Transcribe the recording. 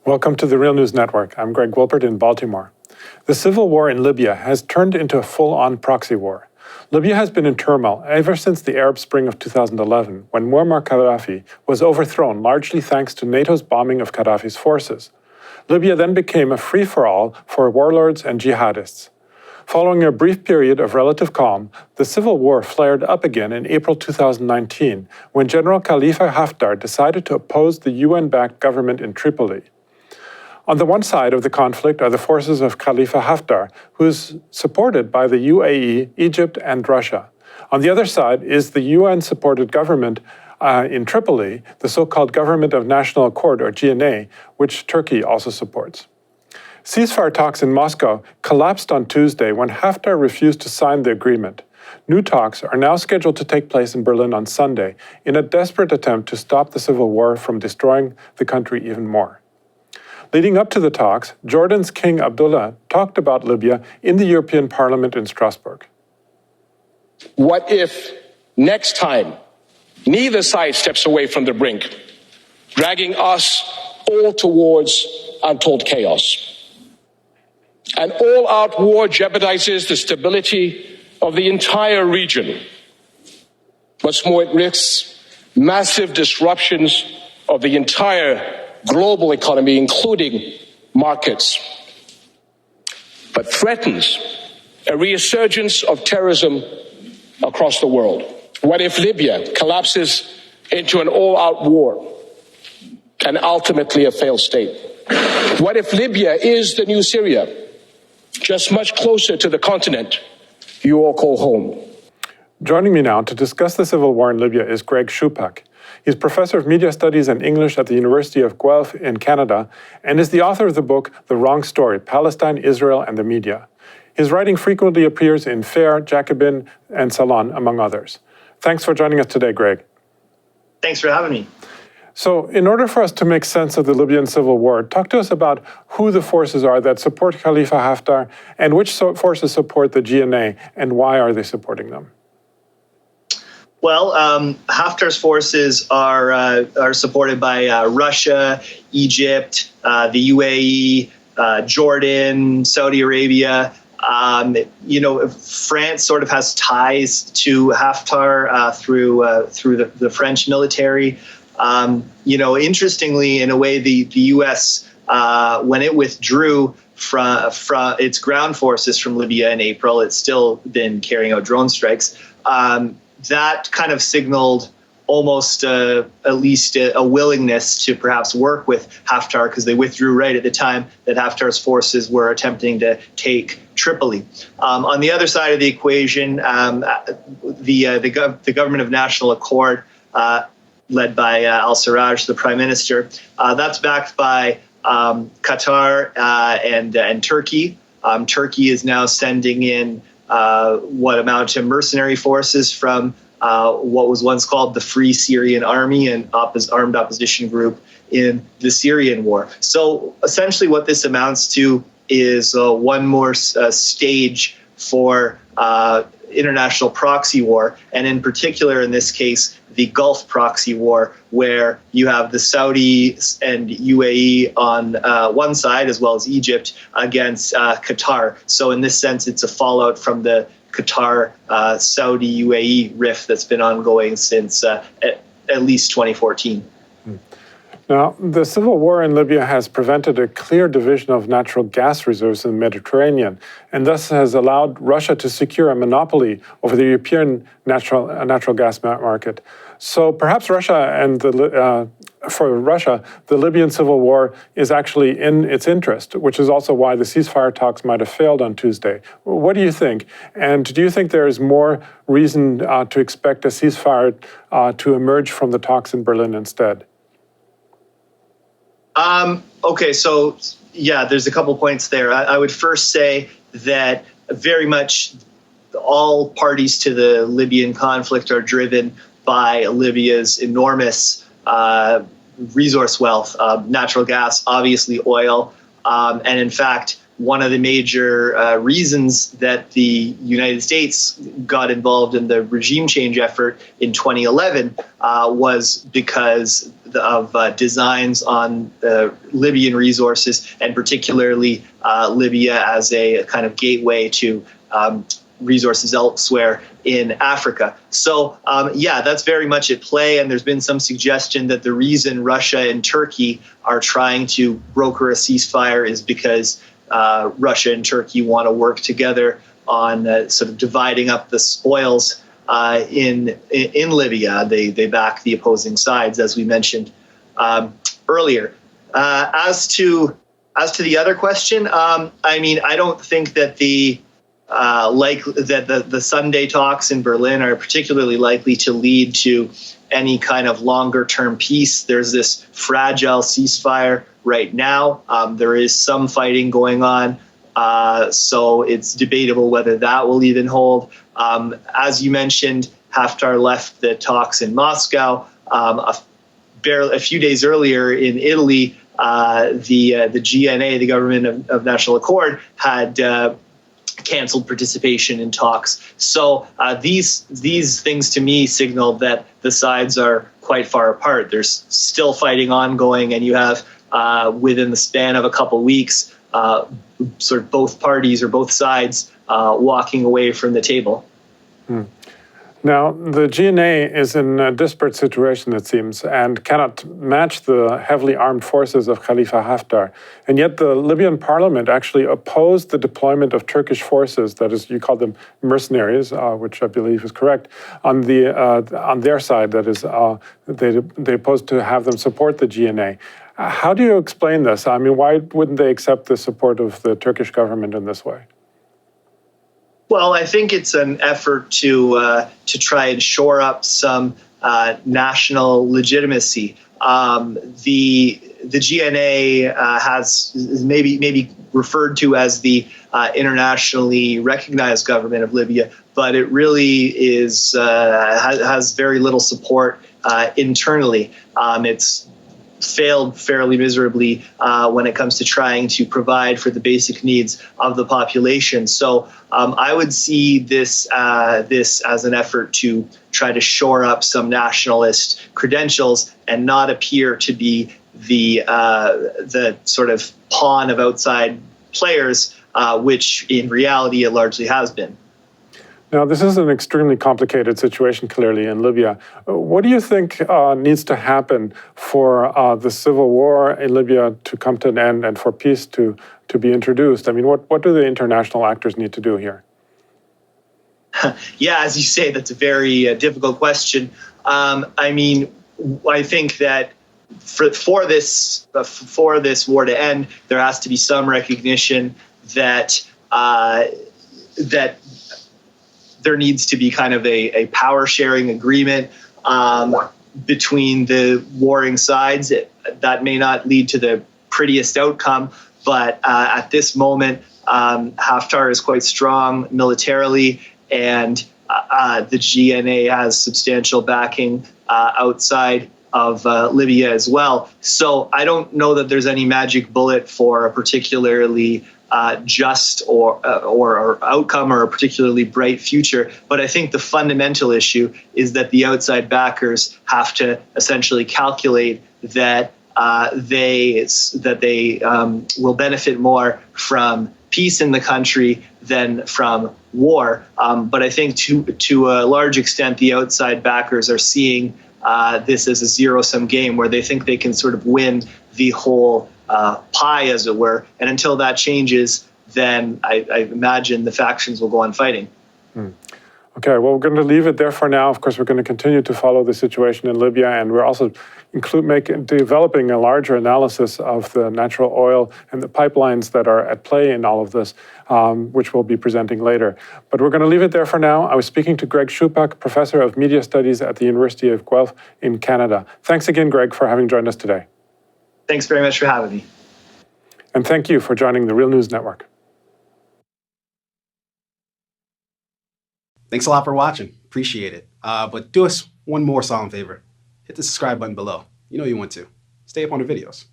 Welcome to the Real News Network. I'm Greg Wilpert in Baltimore. The civil war in Libya has turned into a full-on proxy war. Libya has been in turmoil ever since the Arab Spring of 2011, when Muammar Gaddafi was overthrown largely thanks to NATO's bombing of Gaddafi's forces. Libya then became a free-for-all for warlords and jihadists. Following a brief period of relative calm, the civil war flared up again in April 2019, when General Khalifa Haftar decided to oppose the UN-backed government in Tripoli. On the one side of the conflict are the forces of Khalifa Haftar, who is supported by the UAE, Egypt, and Russia. On the other side is the UN-supported government in Tripoli, the so-called Government of National Accord, or GNA, which Turkey also supports. Ceasefire talks in Moscow collapsed on Tuesday when Haftar refused to sign the agreement. New talks are now scheduled to take place in Berlin on Sunday in a desperate attempt to stop the civil war from destroying the country even more. Leading up to the talks, Jordan's King Abdullah talked about Libya in the European Parliament in Strasbourg. What if next time neither side steps away from the brink, dragging us all towards untold chaos? An all-out war jeopardizes the stability of the entire region. What's more, it risks massive disruptions of the entire global economy, including markets, but threatens a resurgence of terrorism across the world. What if Libya collapses into an all-out war and ultimately a failed state? What if Libya is the new Syria, just much closer to the continent you all call home? Joining me now to discuss the civil war in Libya is Greg Shupak. He's professor of media studies and English at the University of Guelph in Canada and is the author of the book The Wrong Story, Palestine, Israel, and the Media. His writing frequently appears in Fair, Jacobin, and Salon, among others. Thanks for joining us today, Greg. Thanks for having me. So, in order for us to make sense of the Libyan civil war, talk to us about who the forces are that support Khalifa Haftar and which forces support the GNA and why are they supporting them? Well, Haftar's forces are supported by Russia, Egypt, the UAE, Jordan, Saudi Arabia. France sort of has ties to Haftar through the French military. Interestingly, in a way, the U.S. When it withdrew from its ground forces from Libya in April, it's still been carrying out drone strikes. That kind of signaled almost at least a willingness to perhaps work with Haftar, because they withdrew right at the time that Haftar's forces were attempting to take Tripoli. On the other side of the equation, the Government of National Accord, led by al-Sarraj, the prime minister, that's backed by Qatar and Turkey. Turkey is now sending in what amount to mercenary forces from what was once called the Free Syrian Army, an armed opposition group in the Syrian war. So essentially what this amounts to is one more stage for international proxy war, and in particular in this case the Gulf proxy war, where you have the Saudis and UAE on one side as well as Egypt against Qatar. So in this sense it's a fallout from the Qatar-Saudi UAE rift that's been ongoing since at least 2014. Now, the civil war in Libya has prevented a clear division of natural gas reserves in the Mediterranean, and thus has allowed Russia to secure a monopoly over the European natural gas market. So perhaps for Russia, the Libyan civil war is actually in its interest, which is also why the ceasefire talks might have failed on Tuesday. What do you think? And do you think there is more reason to expect a ceasefire to emerge from the talks in Berlin instead? Okay, so yeah, there's a couple points there. I would first say that very much all parties to the Libyan conflict are driven by Libya's enormous resource wealth, natural gas, obviously oil, and in fact, one of the major reasons that the United States got involved in the regime change effort in 2011 was because designs on Libyan resources, and particularly Libya as a kind of gateway to resources elsewhere in Africa. So, that's very much at play. And there's been some suggestion that the reason Russia and Turkey are trying to broker a ceasefire is because Russia and Turkey want to work together on sort of dividing up the spoils in Libya. They back the opposing sides, as we mentioned earlier. As to the other question, I don't think that the Sunday talks in Berlin are particularly likely to lead to any kind of longer-term peace. There's this fragile ceasefire right now. There is some fighting going on, so it's debatable whether that will even hold. As you mentioned, Haftar left the talks in Moscow. A few days earlier in Italy, the GNA, the Government of National Accord, had canceled participation in talks. So these things to me signal that the sides are quite far apart. There's still fighting ongoing, and you have within the span of a couple weeks, sort of both parties or both sides walking away from the table. Now, the GNA is in a disparate situation, it seems, and cannot match the heavily armed forces of Khalifa Haftar. And yet the Libyan parliament actually opposed the deployment of Turkish forces, that is, you call them mercenaries, which I believe is correct, on their side, that is, they opposed to have them support the GNA. How do you explain this? I mean, why wouldn't they accept the support of the Turkish government in this way? Well, I think it's an effort to try and shore up some national legitimacy. The GNA is maybe referred to as the internationally recognized government of Libya, but it really has very little support internally. It's failed fairly miserably when it comes to trying to provide for the basic needs of the population. So I would see this as an effort to try to shore up some nationalist credentials and not appear to be the sort of pawn of outside players, which in reality it largely has been. Now, this is an extremely complicated situation, clearly, in Libya. What do you think needs to happen for the civil war in Libya to come to an end and for peace to be introduced? I mean, what do the international actors need to do here? Yeah, as you say, that's a very difficult question. I think that for this war to end, there has to be some recognition that there needs to be kind of a power sharing agreement between the warring sides. That may not lead to the prettiest outcome, but at this moment, Haftar is quite strong militarily, and the GNA has substantial backing outside of Libya as well. So I don't know that there's any magic bullet for a particularly just or outcome or a particularly bright future. But I think the fundamental issue is that the outside backers have to essentially calculate that they will benefit more from peace in the country than from war. But I think to a large extent, the outside backers are seeing this as a zero-sum game where they think they can sort of win the whole pie, as it were. And until that changes, then I imagine the factions will go on fighting. Okay, well, we're going to leave it there for now. Of course, we're going to continue to follow the situation in Libya, and we're also developing a larger analysis of the natural oil and the pipelines that are at play in all of this, which we'll be presenting later. But we're going to leave it there for now. I was speaking to Greg Shupak, Professor of Media Studies at the University of Guelph in Canada. Thanks again, Greg, for having joined us today. Thanks very much for having me. And thank you for joining the Real News Network. Thanks a lot for watching. Appreciate it. But do us one more solemn favor. Hit the subscribe button below. You know you want to. Stay up on the videos.